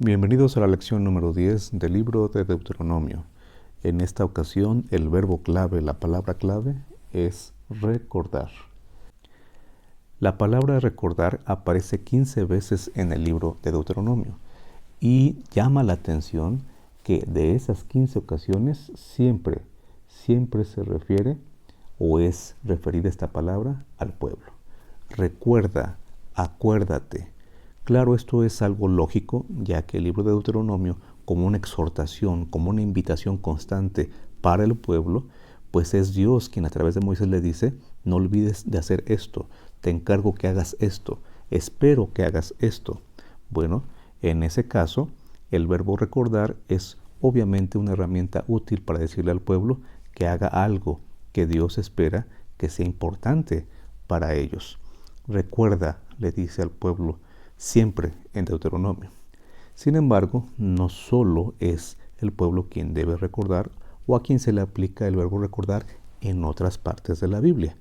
Bienvenidos a la lección número 10 del libro de Deuteronomio. En esta ocasión, el verbo clave, la palabra clave, es recordar. La palabra recordar aparece 15 veces en el libro de Deuteronomio y llama la atención que de esas 15 ocasiones siempre se refiere o es referida esta palabra al pueblo. Recuerda, acuérdate. Claro, esto es algo lógico, ya que el libro de Deuteronomio, como una exhortación, como una invitación constante para el pueblo, pues es Dios quien a través de Moisés le dice: no olvides de hacer esto, te encargo que hagas esto, espero que hagas esto. Bueno, en ese caso, el verbo recordar es obviamente una herramienta útil para decirle al pueblo que haga algo que Dios espera que sea importante para ellos. Recuerda, le dice al pueblo siempre en Deuteronomio. Sin embargo, no solo es el pueblo quien debe recordar o a quien se le aplica el verbo recordar en otras partes de la Biblia.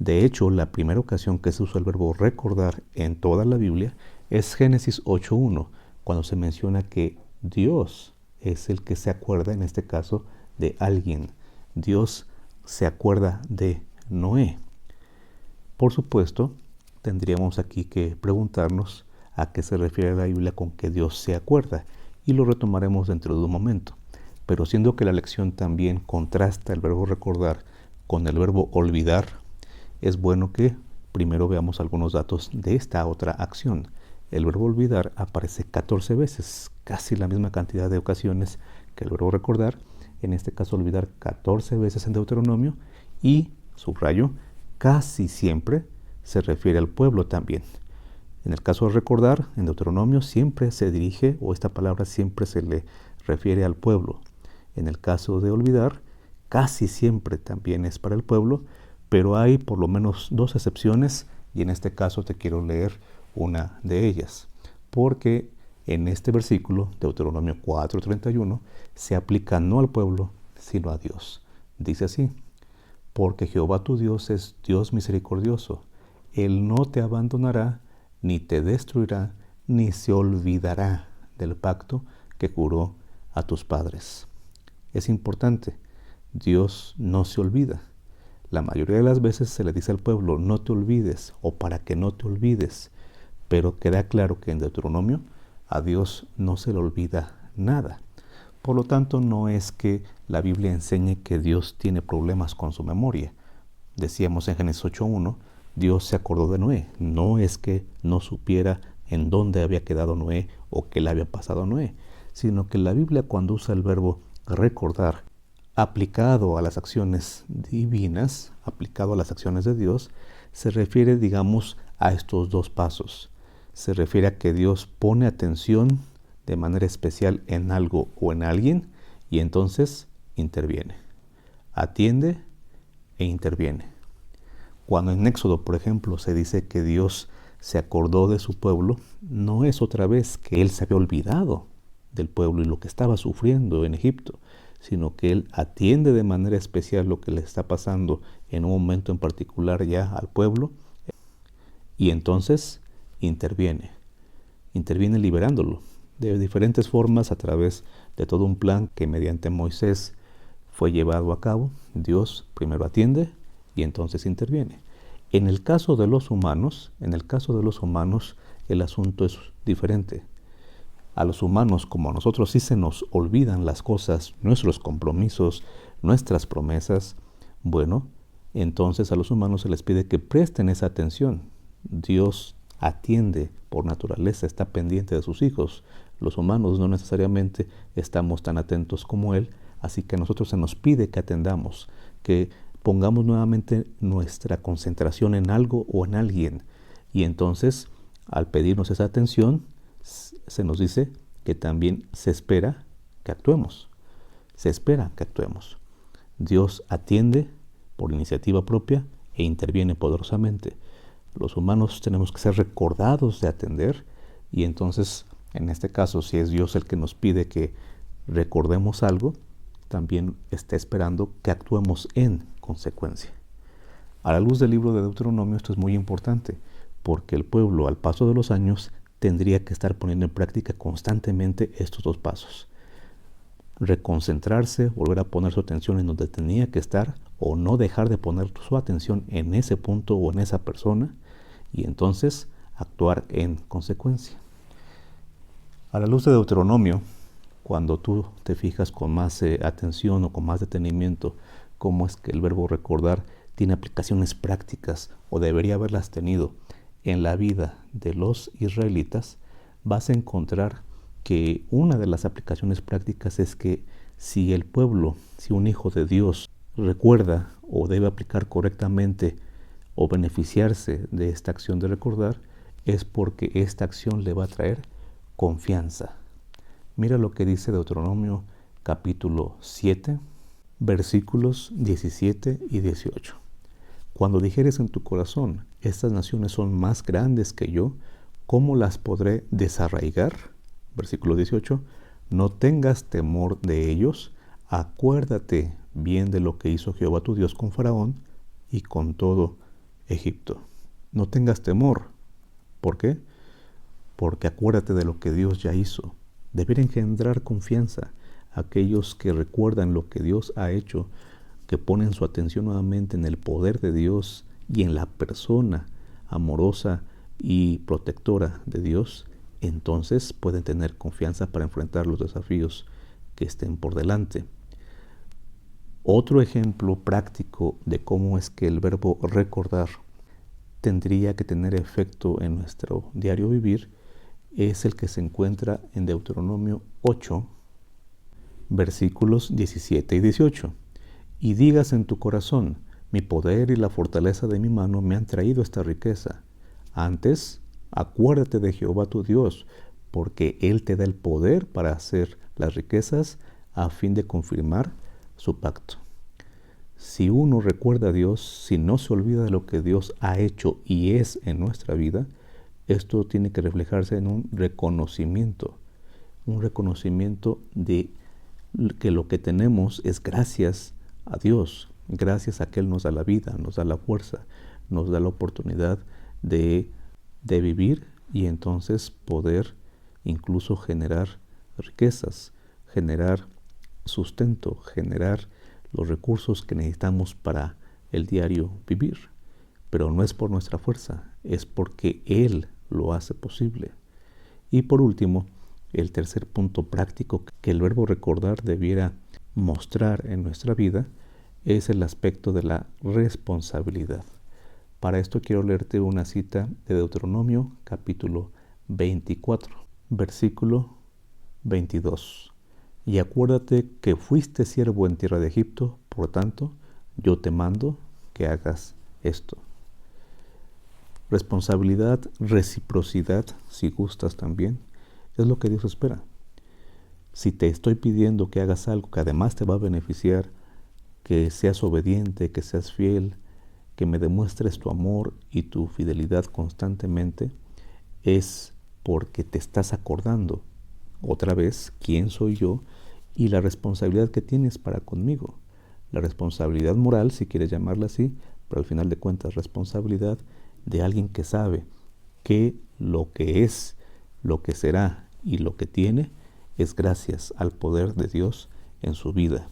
De hecho, la primera ocasión que se usa el verbo recordar en toda la Biblia es Génesis 8:1, cuando se menciona que Dios es el que se acuerda, en este caso, de alguien. Dios se acuerda de Noé. Por supuesto, tendríamos aquí que preguntarnos a qué se refiere la Biblia con que Dios se acuerda, y lo retomaremos dentro de un momento. Pero siendo que la lección también contrasta el verbo recordar con el verbo olvidar, es bueno que primero veamos algunos datos de esta otra acción. El verbo olvidar aparece 14 veces, casi la misma cantidad de ocasiones que el verbo recordar, en este caso olvidar 14 veces en Deuteronomio, y, subrayo, casi siempre se refiere al pueblo también. En el caso de recordar, en Deuteronomio siempre se dirige, o esta palabra siempre se le refiere al pueblo. En el caso de olvidar, casi siempre también es para el pueblo, pero hay por lo menos dos excepciones, y en este caso te quiero leer una de ellas, porque en este versículo, Deuteronomio 4:31, se aplica no al pueblo, sino a Dios. Dice así: porque Jehová tu Dios es Dios misericordioso, Él no te abandonará, ni te destruirá, ni se olvidará del pacto que juró a tus padres. Es importante, Dios no se olvida. La mayoría de las veces se le dice al pueblo: no te olvides, o para que no te olvides. Pero queda claro que en Deuteronomio a Dios no se le olvida nada. Por lo tanto, no es que la Biblia enseñe que Dios tiene problemas con su memoria. Decíamos en Génesis 8:1, Dios se acordó de Noé. No es que no supiera en dónde había quedado Noé o qué le había pasado a Noé, sino que la Biblia, cuando usa el verbo recordar aplicado a las acciones divinas, aplicado a las acciones de Dios, se refiere, digamos, a estos dos pasos. Se refiere a que Dios pone atención de manera especial en algo o en alguien y entonces interviene. Atiende e interviene. Cuando en Éxodo, por ejemplo, se dice que Dios se acordó de su pueblo, no es otra vez que Él se había olvidado del pueblo y lo que estaba sufriendo en Egipto, sino que Él atiende de manera especial lo que le está pasando en un momento en particular ya al pueblo, y entonces interviene liberándolo de diferentes formas a través de todo un plan que mediante Moisés fue llevado a cabo. Dios primero atiende y entonces interviene. En el caso de los humanos, el asunto es diferente. A los humanos, como a nosotros, sí se nos olvidan las cosas, nuestros compromisos, nuestras promesas. Bueno, entonces a los humanos se les pide que presten esa atención. Dios atiende por naturaleza, está pendiente de sus hijos. Los humanos no necesariamente estamos tan atentos como Él, así que a nosotros se nos pide que atendamos, que pongamos nuevamente nuestra concentración en algo o en alguien. Y entonces, al pedirnos esa atención, se nos dice que también se espera que actuemos. Se espera que actuemos. Dios atiende por iniciativa propia e interviene poderosamente. Los humanos tenemos que ser recordados de atender, y entonces, en este caso, si es Dios el que nos pide que recordemos algo, también está esperando que actuemos en consecuencia. A la luz del libro de Deuteronomio, esto es muy importante, porque el pueblo, al paso de los años, tendría que estar poniendo en práctica constantemente estos dos pasos. Reconcentrarse, volver a poner su atención en donde tenía que estar, o no dejar de poner su atención en ese punto o en esa persona, y entonces actuar en consecuencia. A la luz de Deuteronomio, cuando tú te fijas con más atención o con más detenimiento cómo es que el verbo recordar tiene aplicaciones prácticas o debería haberlas tenido en la vida de los israelitas, vas a encontrar que una de las aplicaciones prácticas es que si el pueblo, si un hijo de Dios recuerda o debe aplicar correctamente o beneficiarse de esta acción de recordar, es porque esta acción le va a traer confianza. Mira lo que dice Deuteronomio capítulo 7, versículos 17 y 18. Cuando dijeres en tu corazón, estas naciones son más grandes que yo, ¿cómo las podré desarraigar? Versículo 18. No tengas temor de ellos, acuérdate bien de lo que hizo Jehová tu Dios con Faraón y con todo Egipto. No tengas temor. ¿Por qué? Porque acuérdate de lo que Dios ya hizo. Debe engendrar confianza a aquellos que recuerdan lo que Dios ha hecho, que ponen su atención nuevamente en el poder de Dios y en la persona amorosa y protectora de Dios. Entonces pueden tener confianza para enfrentar los desafíos que estén por delante. Otro ejemplo práctico de cómo es que el verbo recordar tendría que tener efecto en nuestro diario vivir es el que se encuentra en Deuteronomio 8, versículos 17 y 18. Y digas en tu corazón, mi poder y la fortaleza de mi mano me han traído esta riqueza. Antes, acuérdate de Jehová tu Dios, porque Él te da el poder para hacer las riquezas a fin de confirmar su pacto. Si uno recuerda a Dios, si no se olvida de lo que Dios ha hecho y es en nuestra vida, esto tiene que reflejarse en un reconocimiento de que lo que tenemos es gracias a Dios, gracias a que Él nos da la vida, nos da la fuerza, nos da la oportunidad de vivir y entonces poder incluso generar riquezas, generar sustento, generar los recursos que necesitamos para el diario vivir. Pero no es por nuestra fuerza, es porque Él lo hace posible. Y por último, el tercer punto práctico que el verbo recordar debiera mostrar en nuestra vida es el aspecto de la responsabilidad. Para esto quiero leerte una cita de Deuteronomio capítulo 24, versículo 22. Y acuérdate que fuiste siervo en tierra de Egipto, por tanto, yo te mando que hagas esto. Responsabilidad, reciprocidad, si gustas también, es lo que Dios espera. Si te estoy pidiendo que hagas algo que además te va a beneficiar, que seas obediente, que seas fiel, que me demuestres tu amor y tu fidelidad constantemente, es porque te estás acordando otra vez quién soy yo y la responsabilidad que tienes para conmigo. La responsabilidad moral, si quieres llamarla así, pero al final de cuentas responsabilidad de alguien que sabe que lo que es, lo que será y lo que tiene es gracias al poder de Dios en su vida.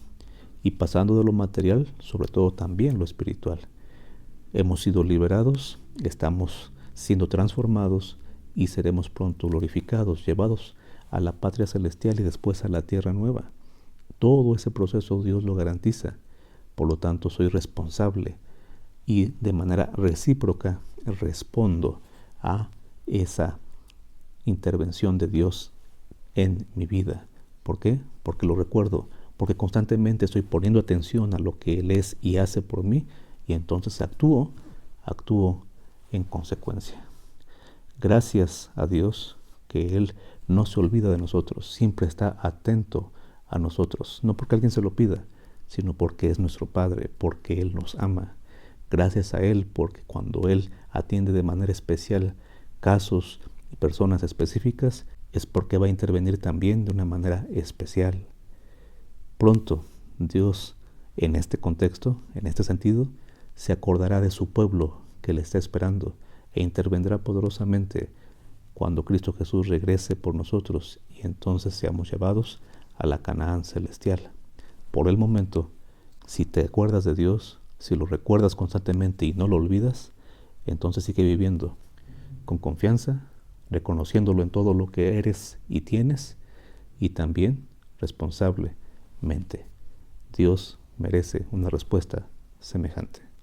Y pasando de lo material, sobre todo también lo espiritual. Hemos sido liberados, estamos siendo transformados y seremos pronto glorificados, llevados a la patria celestial y después a la tierra nueva. Todo ese proceso Dios lo garantiza. Por lo tanto, soy responsable y de manera recíproca respondo a esa intervención de Dios en mi vida. ¿Por qué? Porque lo recuerdo, porque constantemente estoy poniendo atención a lo que Él es y hace por mí y entonces actúo en consecuencia. Gracias a Dios que Él no se olvida de nosotros, siempre está atento a nosotros, no porque alguien se lo pida, sino porque es nuestro Padre, porque Él nos ama. Gracias a Él, porque cuando Él atiende de manera especial casos y personas específicas, es porque va a intervenir también de una manera especial. Pronto, Dios, en este contexto, en este sentido, se acordará de su pueblo que le está esperando e intervendrá poderosamente cuando Cristo Jesús regrese por nosotros y entonces seamos llevados a la Canaán celestial. Por el momento, si te acuerdas de Dios, si lo recuerdas constantemente y no lo olvidas, entonces sigue viviendo con confianza, reconociéndolo en todo lo que eres y tienes, y también responsablemente. Dios merece una respuesta semejante.